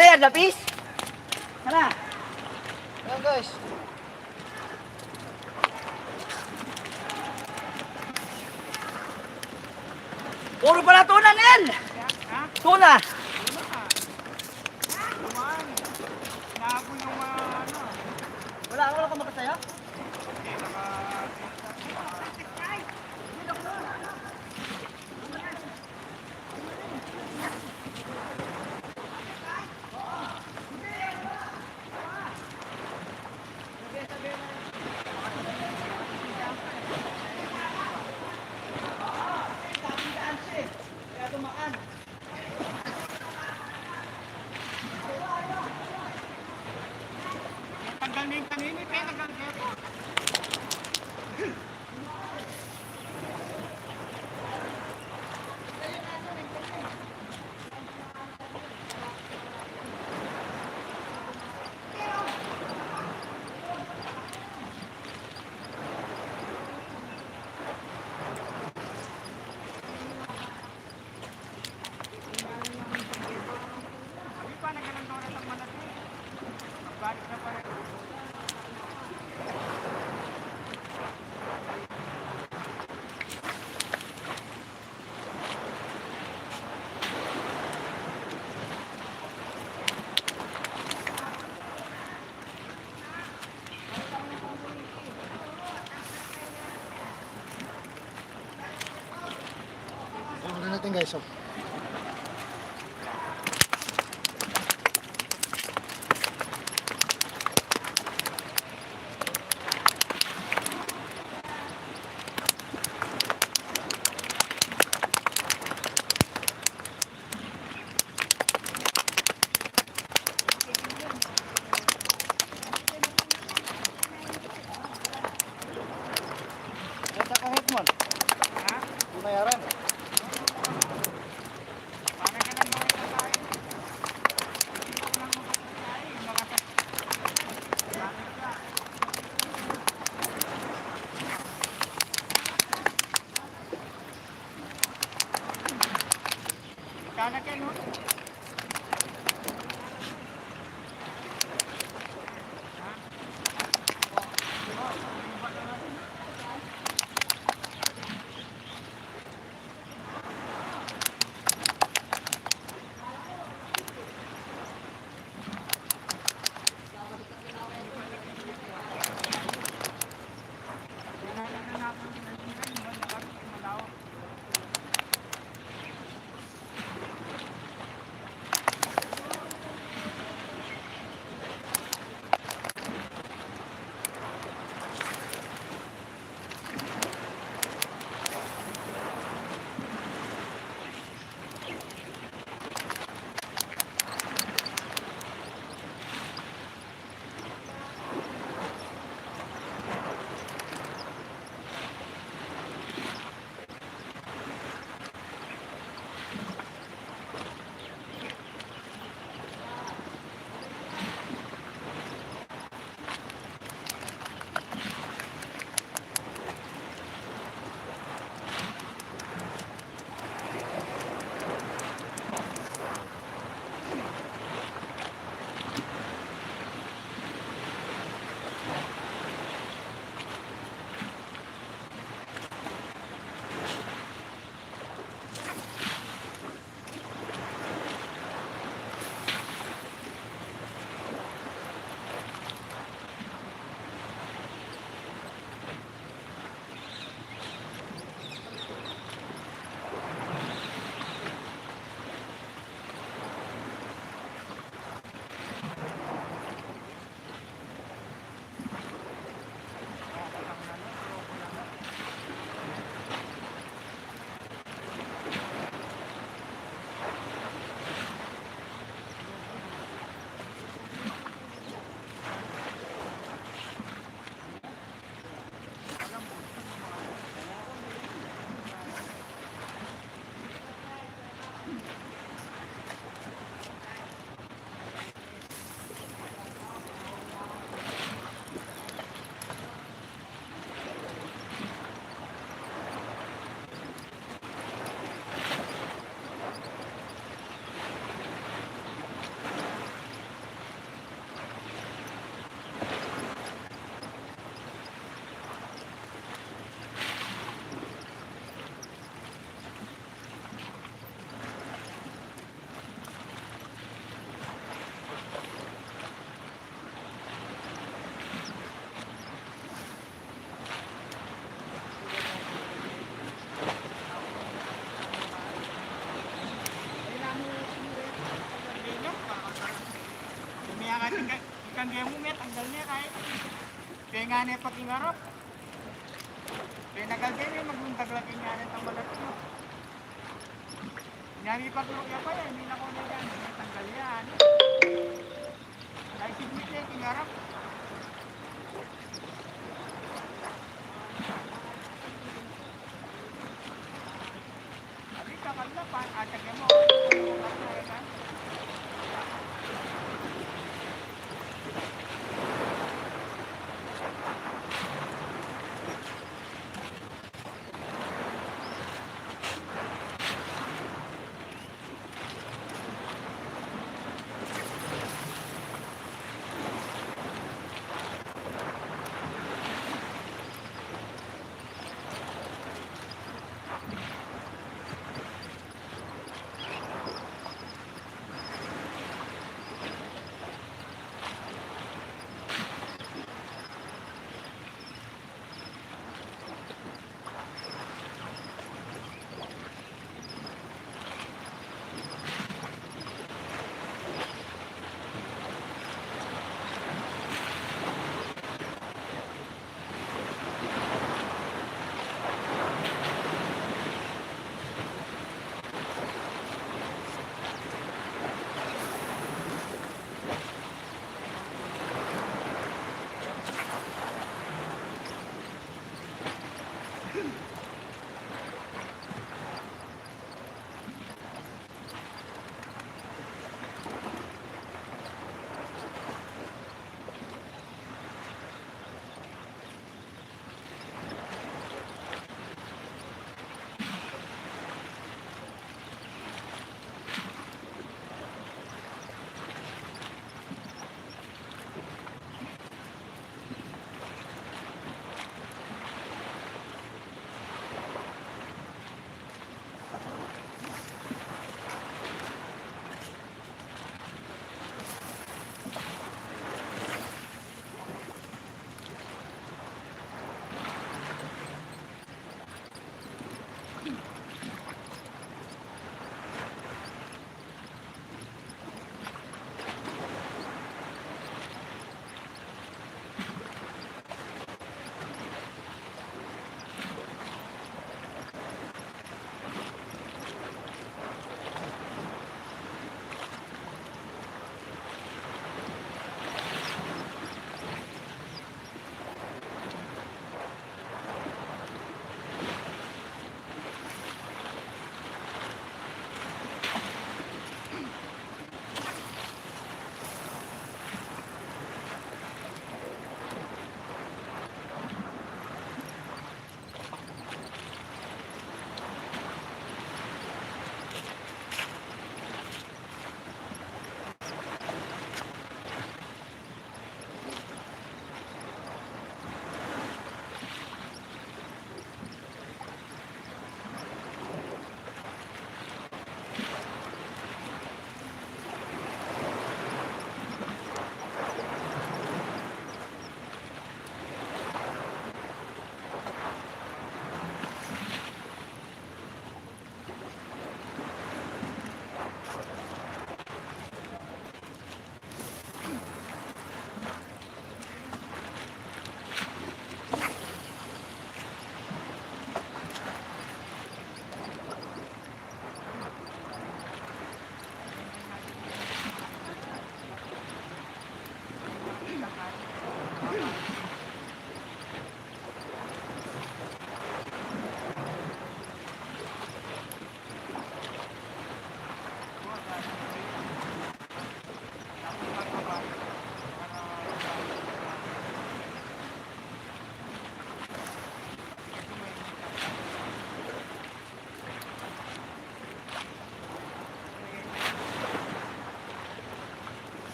na yan, lapis? Hala. Ayan guys. Puro pala tuna na yan. Tuna. Wala ka makasaya? Natin guys, so. Ito kahit mo. Ha? Bumayaran. nga na pakingarap. Pinagal din eh, maglundag-lagin nga na itong balat mo. Nyari paglukya pa yan, hindi na ko na yan, tanggal yan. Ay, sigmit na yung kingarap. Abi, kakala pa, atagyan mo.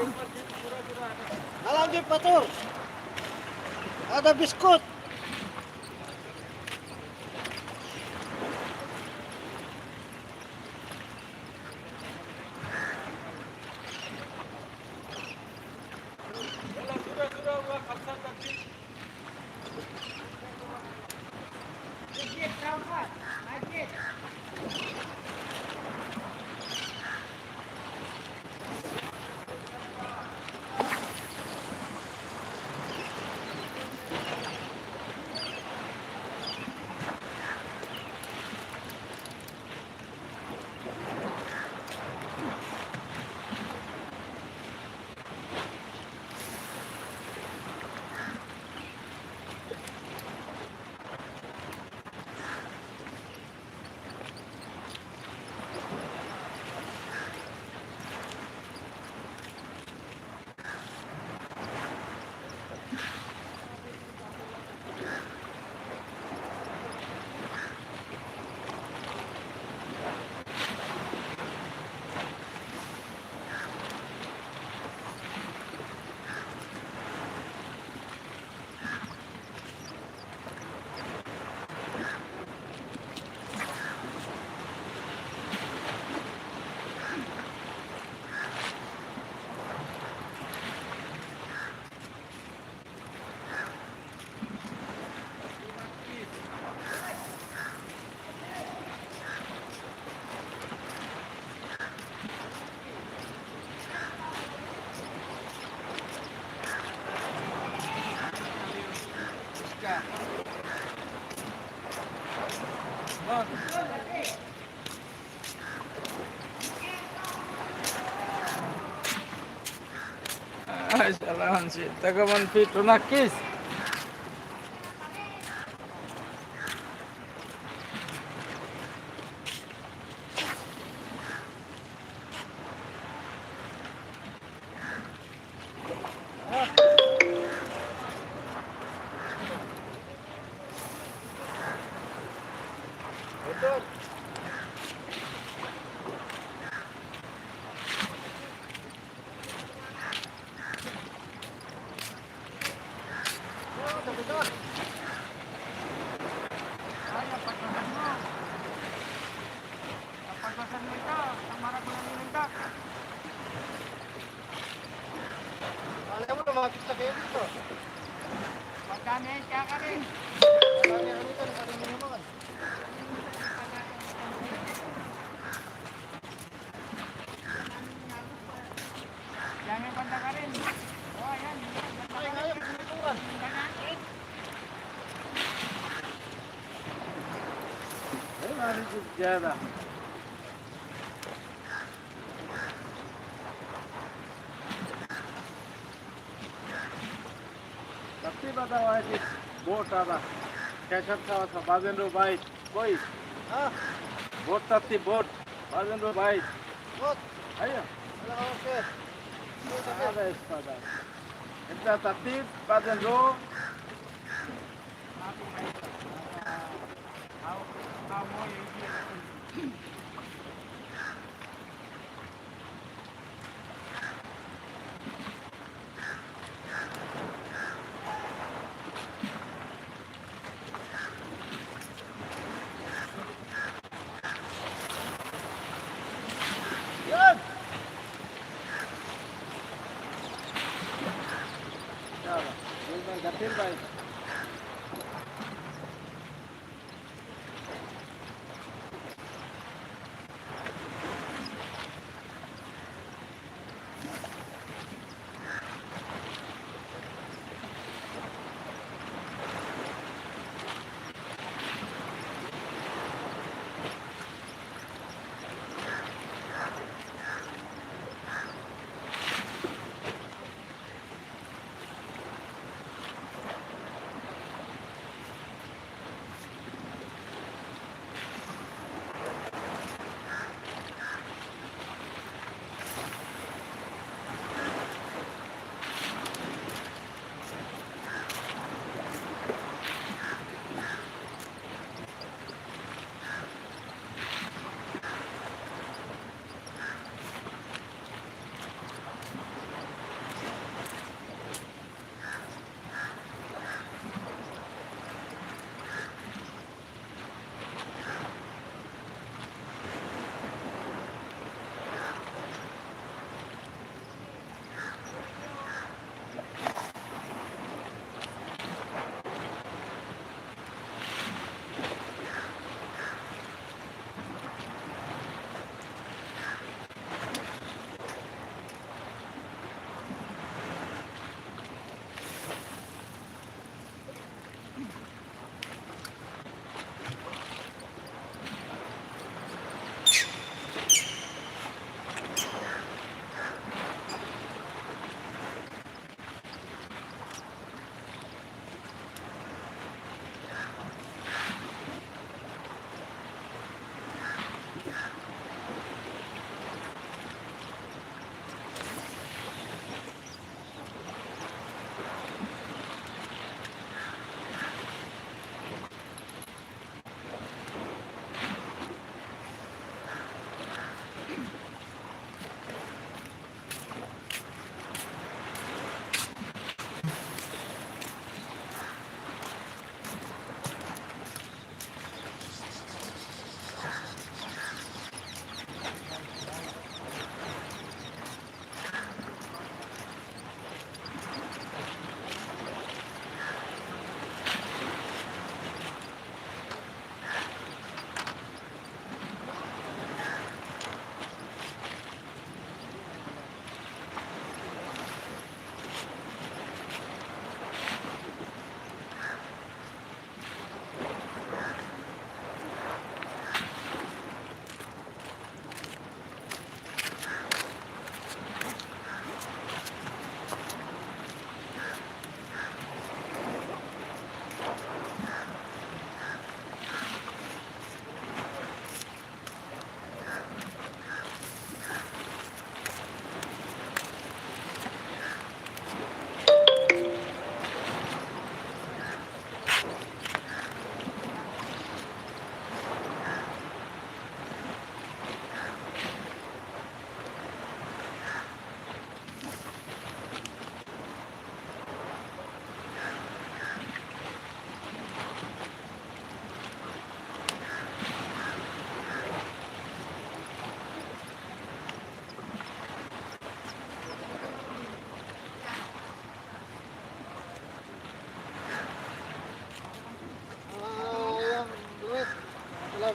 Alam di patur. Ada biskut. Ay, salamat si taga Manpito na kiss. Ay, napagpasan mo. Napagpasan mo ito. Ang marag mo ng nilindak. Alam mo na makita kayo dito. Magkano kaya ka rin. Marami ano ito, nakalimutan naman. Yan yung banda ka rin. O, ayan. Ay, ngayon, pinituran. Ay, mari si Jada. Tapi बताओ है कि बोट आदा कैसा था बाजन रो भाई कोई Ah, boat तत्ती बोट बाजन रो भाई what? ayo Wala ka okay. ada espada kita tatti baजन ro Yan! चलो एक बार गतिल भाई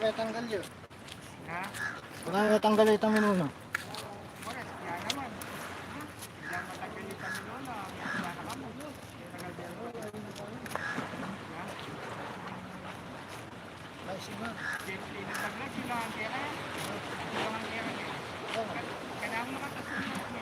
kaya tanggal yun. Ha? Wala kaya tanggal itong minuno. Oras, kaya naman. Ilang matagal yung Panginoon, wala na kamo. Tagal din mo. Ha? Ay, sima. Siyempre, nagtaglag sila ang kaya. Sila ang kaya. Kailangan makatasunod mo.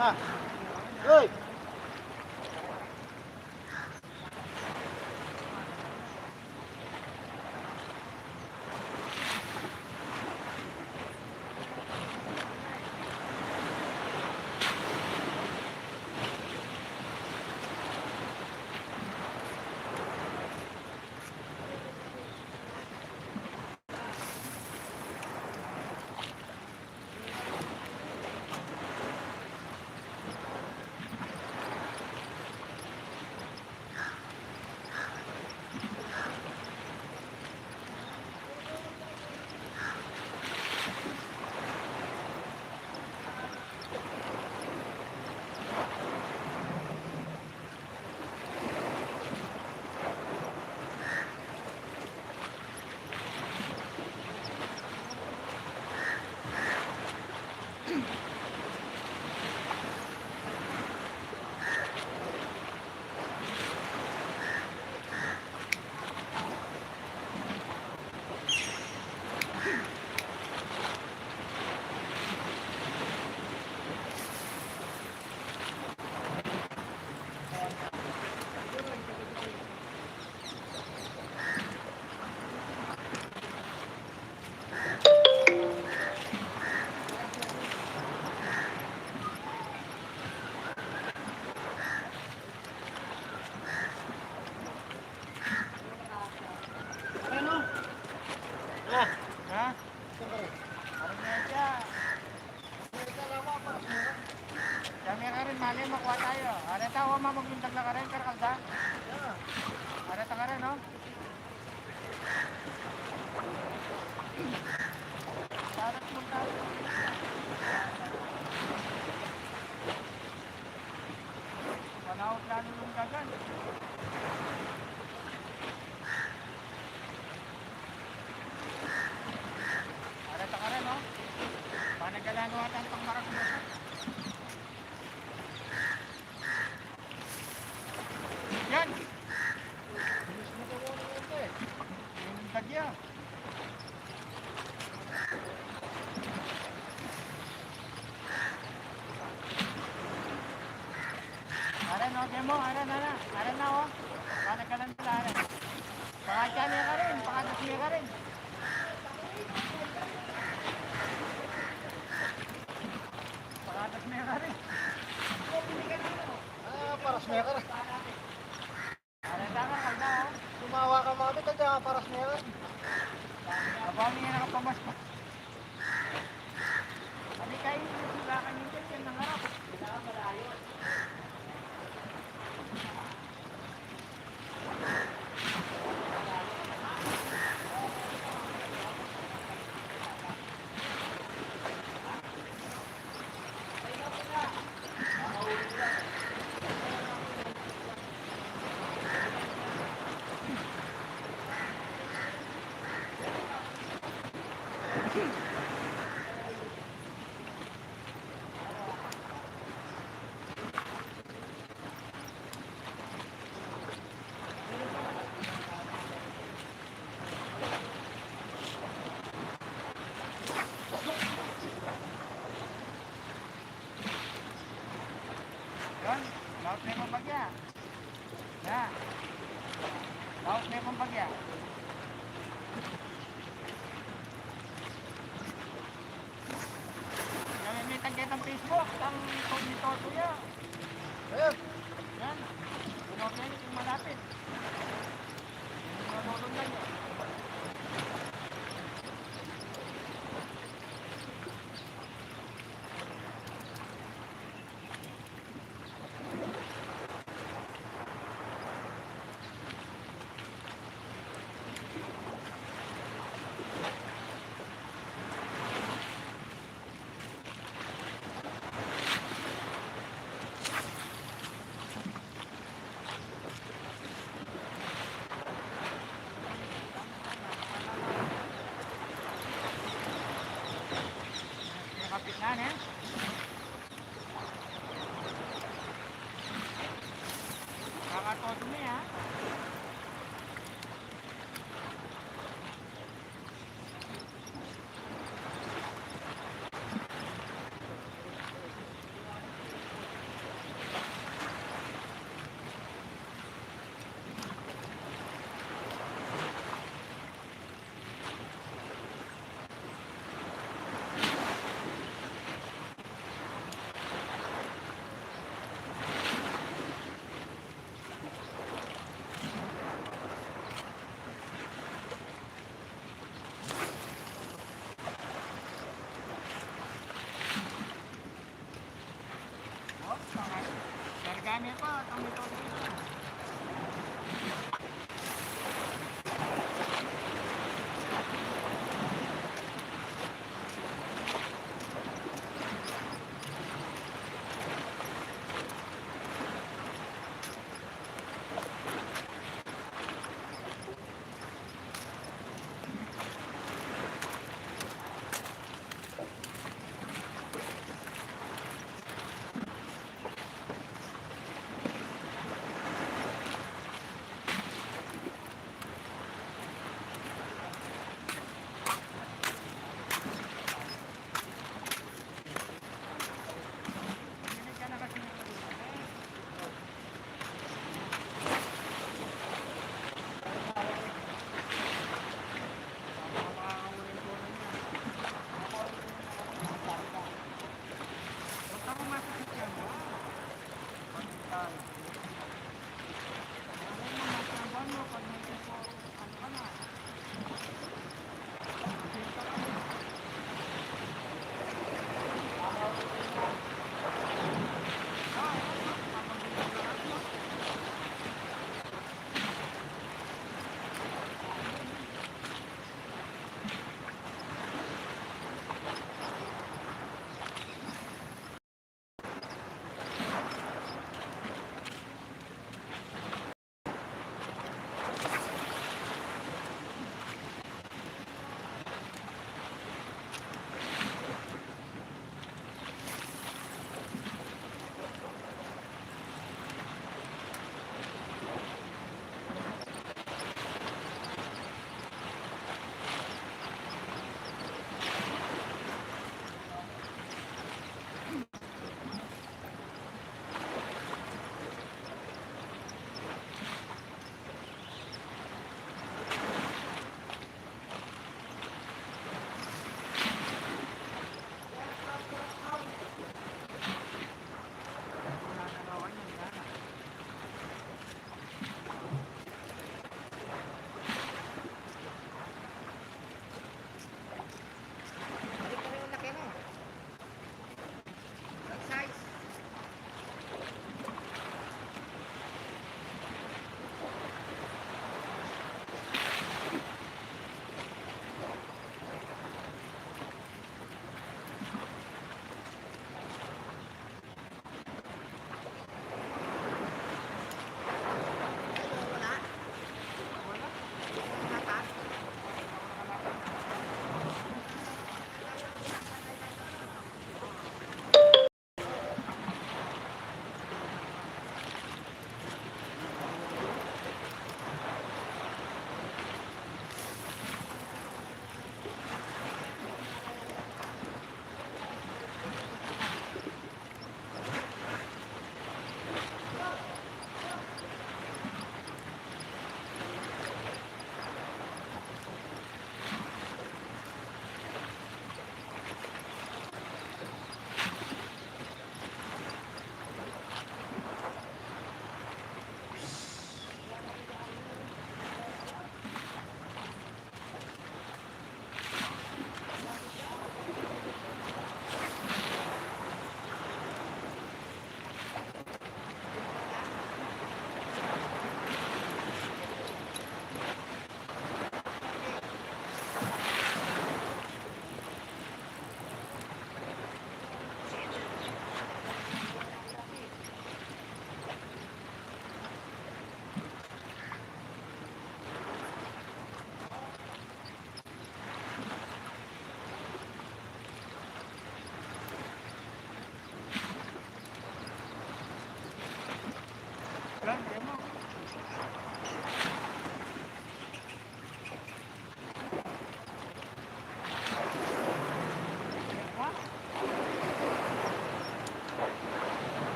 Ah. Hoy. Ha? Parang na siya. Kami ka rin, mali, makuha tayo. Areta, huwag mamuglintag na ka rin, karkalda. Areta ka rin, no? Sarat mo tayo. Panahot lalo yung kagan. Areta ka rin, no? Panagalan mo atan pang marakubusan. Yan! Yung tagya. Aran, no? Demo, aran na, oh. Panagalan sila, aran. Pakatya niya ka rin, pakatas niya ka rin. Pakatas niya ka rin. Ah, paras meker. Areta ka, kalda, oh. Tumawa ka mga bita dyan, paras meker. Abang niya nakapamas pa. Hindi kayo sila kanina yan ng harap. Daos na yung pambagya. Na. Daos na yung pambagya. Namimitan kayo ng Facebook, ang Tony Kuya. Ayun. Yan. Punoryan yung malapit. Yung natulungan nyo. Kapit na, eh. Kakatodo mo, ha? Oh, gargamit pa, itong metodo nila.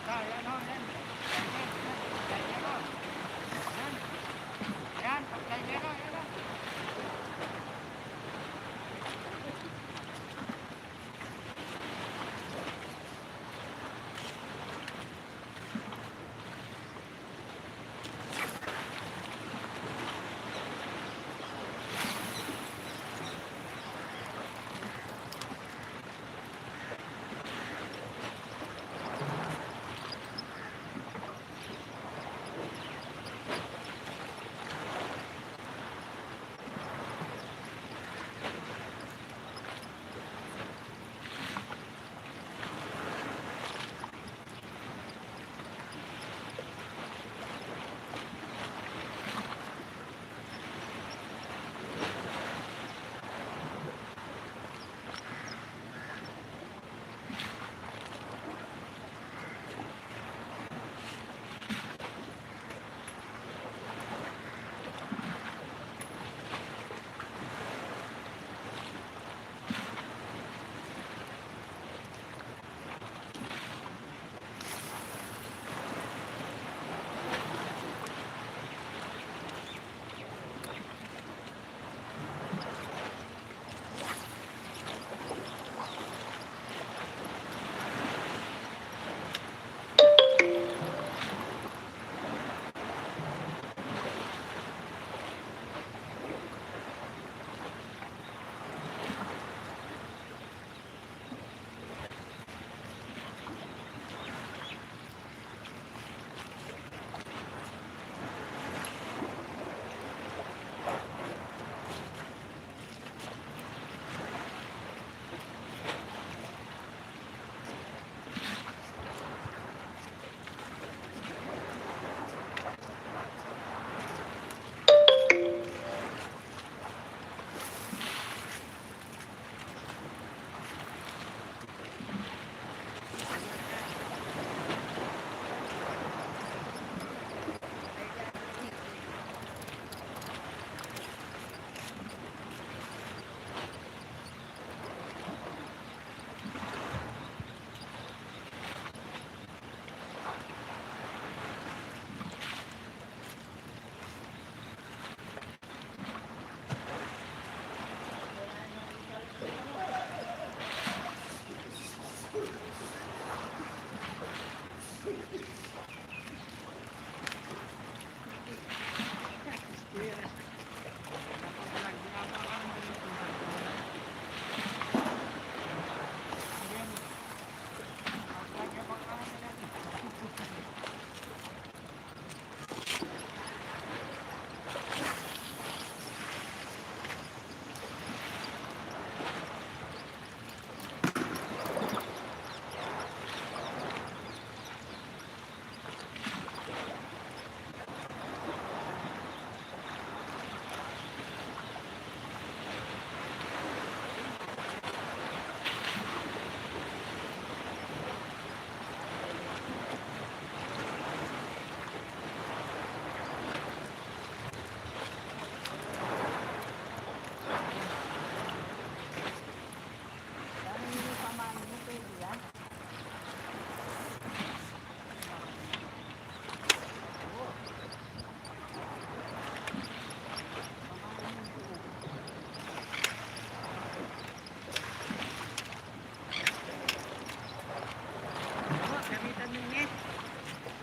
Yan, o, yan. Yan, o. Yan. Yan, pagkainero, yan, o.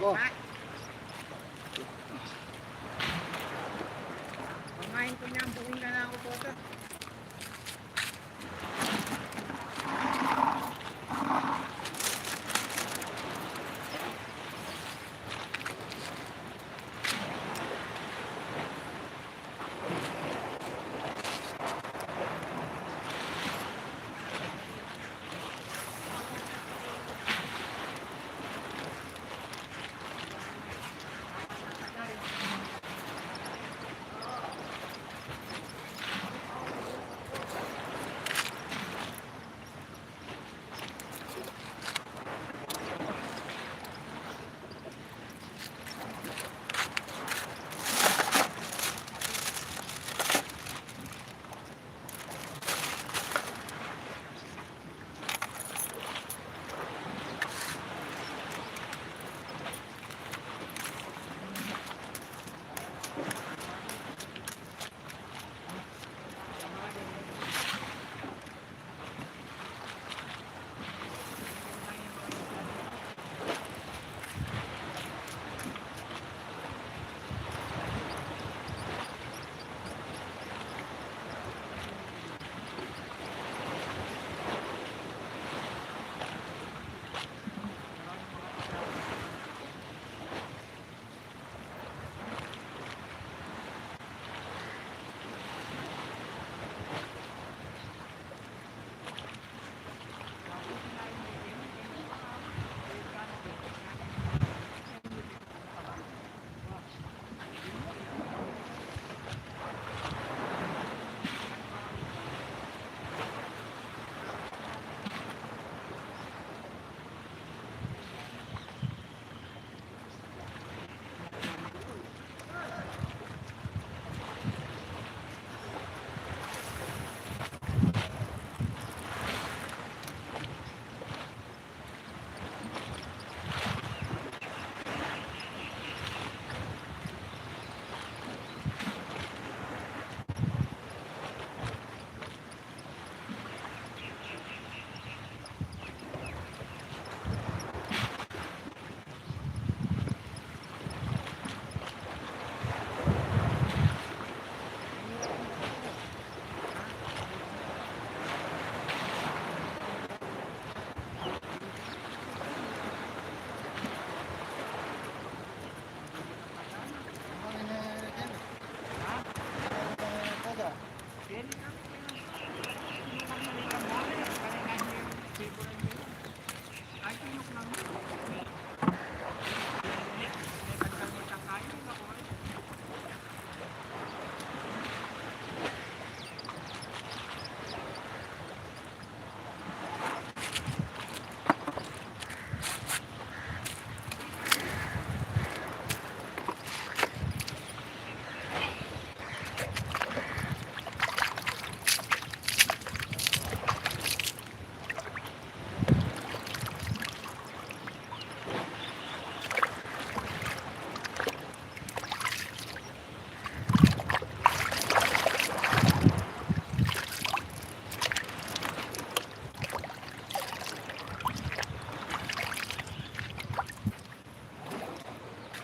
Oh. Pamain ko niya, buuin na lang ako po ito.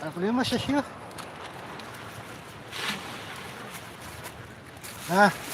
Problema siya. Ha?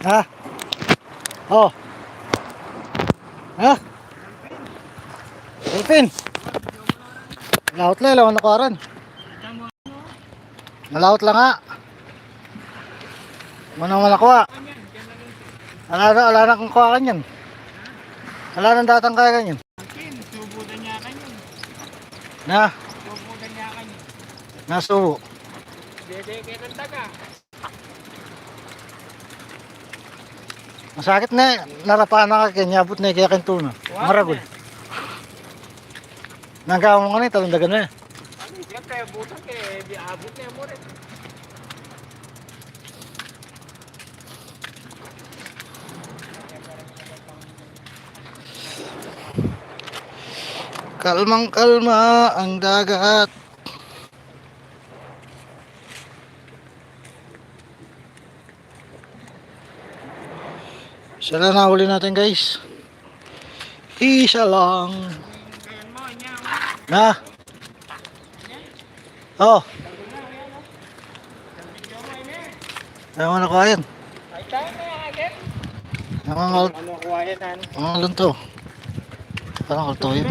Ha? Oh. Ha? Alpin. Laut lang, lawan nakaran. Nalaut lang nga. Manang malakuha. Ala na kung kuha kanyan. Ala nang datang kaya kanyan. Subutan niya kanyan. Na, Subutan niya kanyan. nasubo. Dede kaya taga. Masakit na, narapahan na kanya, abot na kaya kentuna. Maragol. Nanggawa mo ka na, talundagan na. Ano, yan kaya butan kaya, di abot na mo rin. Kalmang kalma ang dagat. Isa lang nahuli natin guys. Isa lang. Kayan mo, niya. Na. Oh. Ayaw mo na kuha yan. Ay, tayo na yan agad. Ano kuha yan, han? Ang lunto. Parang kulto yun.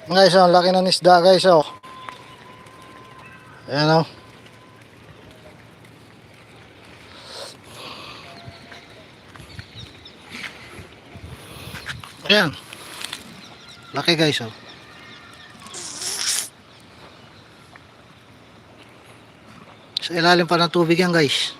Guys, ang laki ng isda guys, oh. Ayan, oh. Ayan. Laki guys, oh. Sa ilalim pa ng tubig yan guys.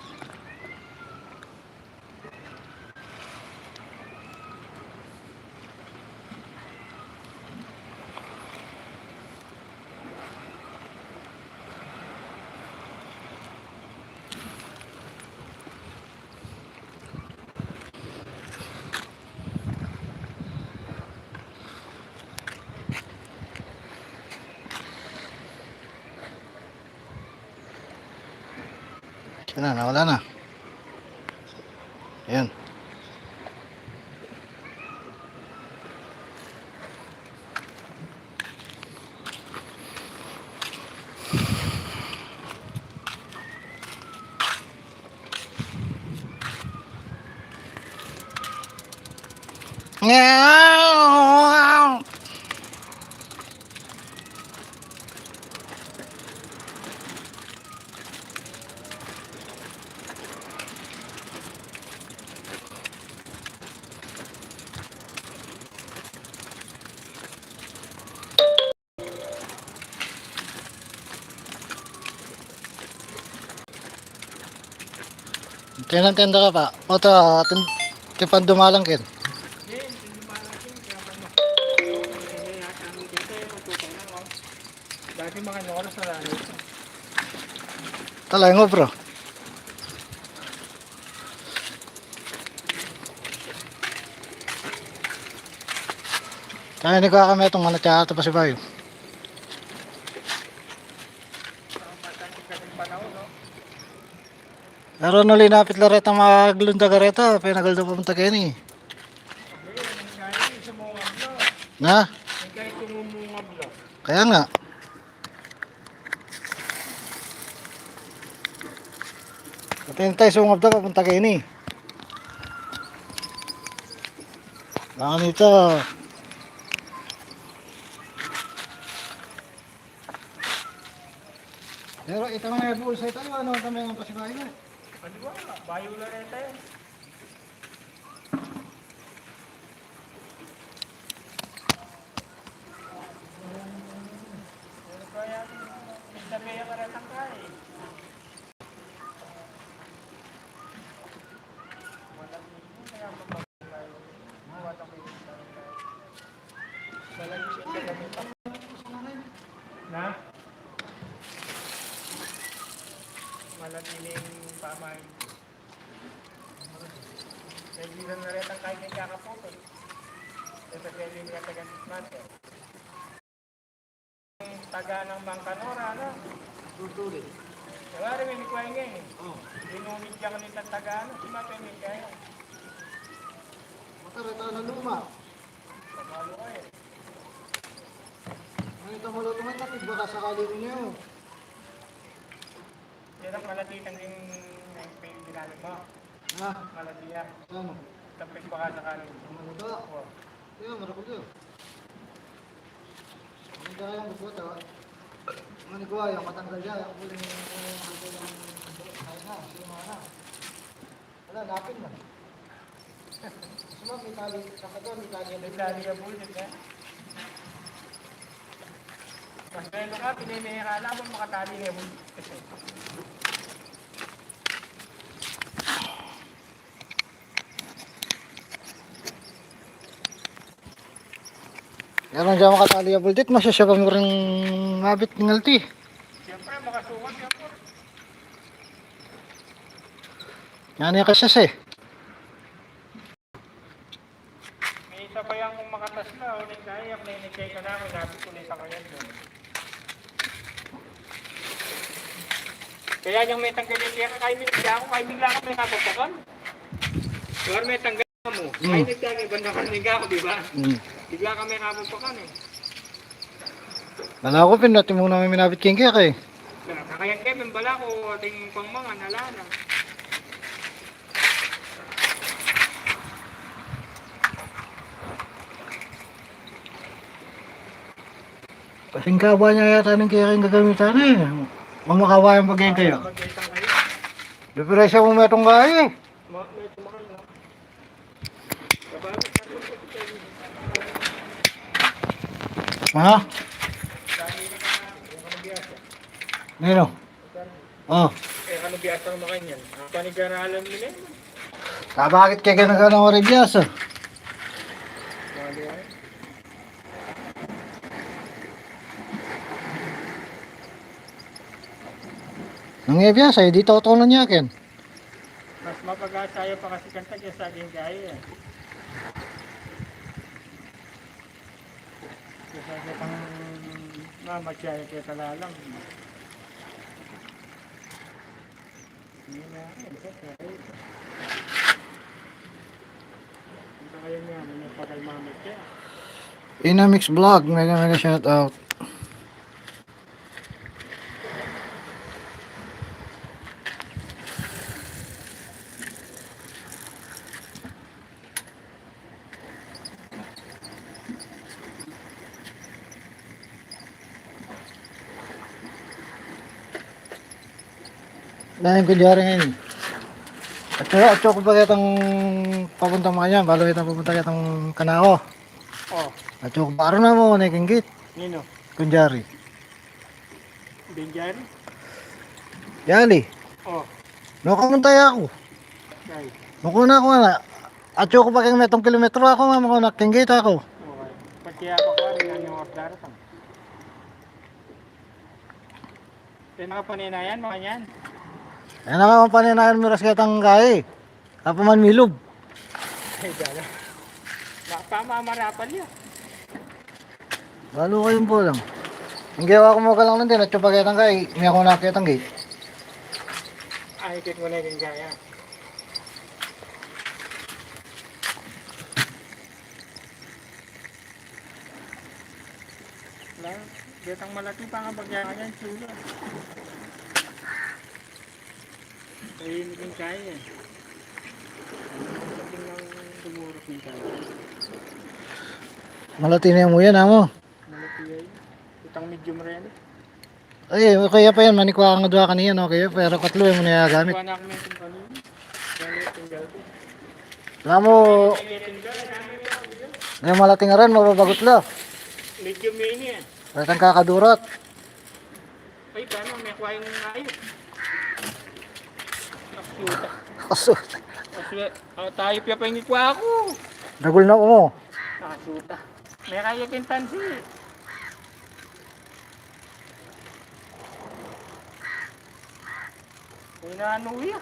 Yan na, nawala na. Ayan. Meow. Tinang-tenda ka pa. O ito, tipan dumalang kin. Dati mga oras na lang. Talay mo bro. Tayo ni kuha kami itong mga tsaka pa si Bayo. Matangkik kasing panahon, no? Pero no linapit la reta maglunda ka reta, pinagal daw pumunta kayo ni. Kahit sumungab lo. Na? Kahit tumumungab lo. Kaya nga. Patin tayo sungab daw pupunta kayo ni. Baka nito. Pero ito na yung bulsa ito, ano kami ang pasibayo na. Ano ba? Bayo na rin tayo. Kaya, sabi ang karatang kaya. Na? Malatiling pamain. Nagbilang na rin ang kahit yung kakaputol. Sa pwede niya taganit natin. Taga ng Bangkanora, ano? Tutuloy. Wala rin may kuhay ngayon. Dinumit ka kanit ang taga, ano? Simapamin kaya. Matarata na luma. Pamalo ka eh. Ano ito mo luto may tapig, baka sakali rin niyo. Yan ang malatitang din yung ginamit mo. Ha? Malatiya. Ano? Tapos baka sakaling. Ano ito? Oo. Kaya marakol yun. Ano ka kayang bubuta? Ano ko yung matanggal dyan. Ako yung na. Sino na? Wala, napin na. Sino may tali? Saka doon, may tali. Nagdali ka bulit eh. Mas belo ka, pinimihira mo makatali ka bulit. Yan ang dyan makatali yung bultit, masyasya mo rin mabit ng alti. Siyempre, makasukat yan po. Yan yung kasas eh. May isa pa yung makatas na, ulit kaya, nagkaya ka na ako, nabit ulit ako yan doon. Kaya yung may tanggalin kaya kaya bigla ako may kapagpakan. Kaya may tanggal mo, ay nagkaya, banda ka nagkaya ako, di ba? Bigla kami kapagpakan eh. Wala ko, pinati muna may minabit king kaya eh. Kakayang Kevin, bala ko, ating pangmangan, nalala. Kasing kawa niya yata ng kaya kayong gagamitan eh. Mamakawa yung bagay kayo. Mag-isang kayo. Depresya mo metong kaya eh. May tumakal na. Kababit na po sa kayo. Ha? Dahil na ka na, yung kanubiyasa. Nino? Oh. Eh, kanubiyasa naman kanyan. Ang panigaralan nila yun. Bakit kaya ganang oribiyas ah? Mali ay. Nangyayabiyas ay dito ako niya akin. Mas mapag-asaya pa kasi kanta kaya sa aking gaya eh. Kasi sa pang mamasyaya kaya talalang. Hindi na, isa kaya. Ito kaya niya, may pagkalmamit kaya. Inamix vlog, mega shout out. Dahil ko diyari ngayon. At ko pa itong papunta mo kanya, balo itong papunta itong kanao. Oh, At ko baro na mo, nakinggit. nino? Kunjari. Benjari? Yali, Oh, no kamuntay ako. okay. Mukuna ko na. At ko pa kayong metong kilometro ako nga, mga nakinggit ako. Okay. Pagkaya pa ko, rin yung order ito. Pinakapaninayan, mga yan. Yan naman paninayan miras kitang kaya eh. Kapaman milog. Ay, dala. Pamamarapal yan. Balo kayong po lang. Ang gawa ko mo ka lang din, at yung pagkitang kaya, may ako nakitang gate. Ikit mo na yung gaya. Wala, betang malaki pa nga bagyan yan, chulo. Tahimik yung kaya eh. Sabi lang tumurok yung kaya. Malati na yung muyan, amo. Malaki yan. Itang medium rin. Ay, kaya pa yan, manikwa nga doon kaniya, no? Kaya, pero katlo yung muna gamit. Kuha na kami yung kanina. Gamit yung galbi. Alam mo, ngayon malati nga rin, mababagot la. Medium mini eh. Kahit ang kakadurot. Ay, paano? May kuha yung ayos. Nakasuta. Kaso, Tayo pa yung ikuha ako. dagol na mo. Nakasuta. May kaya kintansi. Inanuya.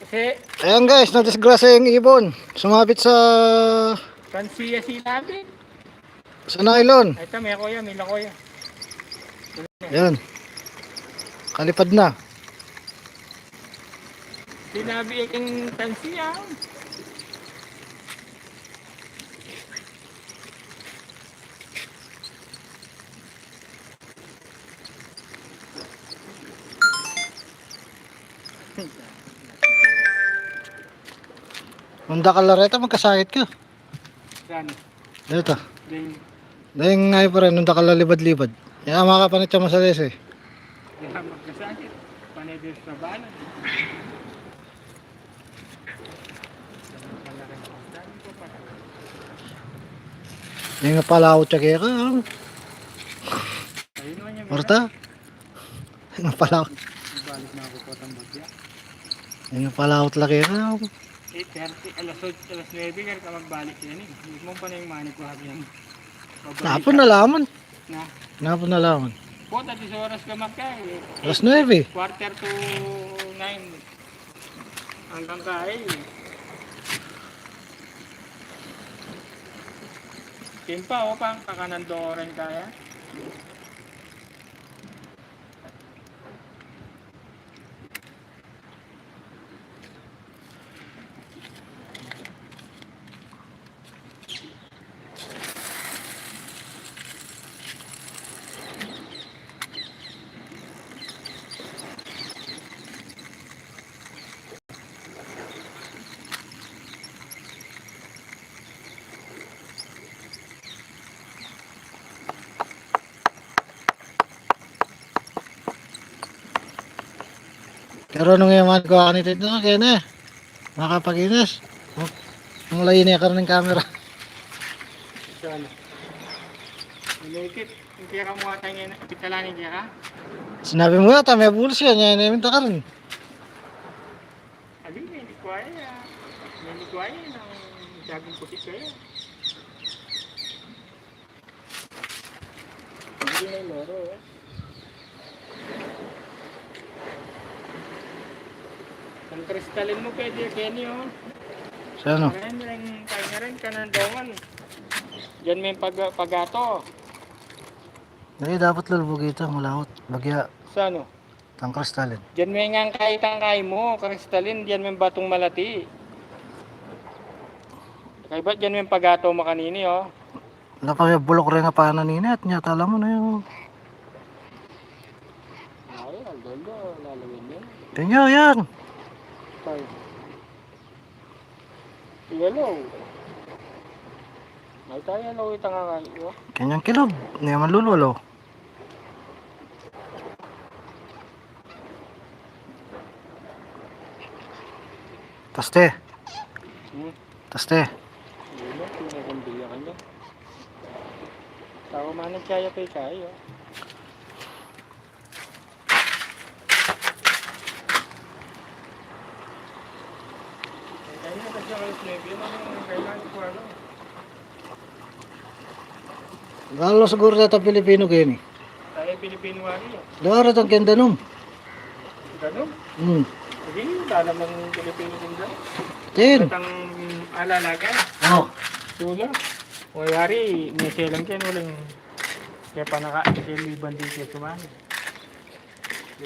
Kasi Ayan guys, nadisgrasya yung ibon. Sumabit sa tansiya sinabi. nylon. Ito may kuya, may lakoya. Ayan. Kalipad na. Sinabi yung tansiya. Hunda ka lareta, magkasakit ka. Saan? Dito. Then, Dahil nga pa rin, hunda ka lalibad-libad. Yan, makapanit siya masalis eh. kaya magkasakit. Panedes na bala. Yung napalawot siya kaya ka. Ayun naman yung Marta? Yung napalawot. balik na ako po itong bagya. Yung napalawot laki ka. 8:30, alas 8, alas 9, kaya ka magbalik yan eh. Hindi mo pa na yung money ko habi yan. Napon na laman. Na. Napon na laman. Po, tatis oras ka magkay. Alas 9. Quarter to 9. Hanggang kay. Timpa o pang kakanando rin kaya. Pero nung yaman ko kanito ito, kaya na. Makapaginas. Mulay niya ka ng camera. Saan? Inikit. Hindi ka mo ata ngayon. Pitalanin niya ka? Sinabi mo yata, may bulos yan. Yan, naminta ka rin. Abi, may likwaya. May likwaya ng daging pusit kaya. Hindi na yung loro eh. Ang kristalin mo pwede, Kenny oh. So ano? Kaya rin, kaya rin ka ng dongan. Diyan may pagato. Hindi, dapat lulubog ito, malawot. Bagya, Sa ano? tang kristalin. Diyan may tangkay mo, kristalin, diyan may batong malati. Kaya ba't diyan may pagato mo kanini oh? Wala pa may bulok rin nga pa naninit niya. Tala mo na yung... Ay, aldolo, lalawin yun. Tingnan yan. Tayo. Yellow. Ay tayo yellow ito nga kayo. Kanyang kilog. Hindi naman lululo. Taste. Taste. Yellow, pinagandila ka niya. Tao man nagkaya pa kayo. Kaya na kasi kayo snake, yun ang kailangan ko ano. Lalo siguro sa Pilipino kayo ni. Tayo Pilipino wari yun. Laro itong kendanum. Ganun? Sige, alam ng Pilipino din dyan. Tin. At ang alalaga, Oh. tulo. O yari, may selang kaya walang kaya panaka, kasi may banding kaya sumali.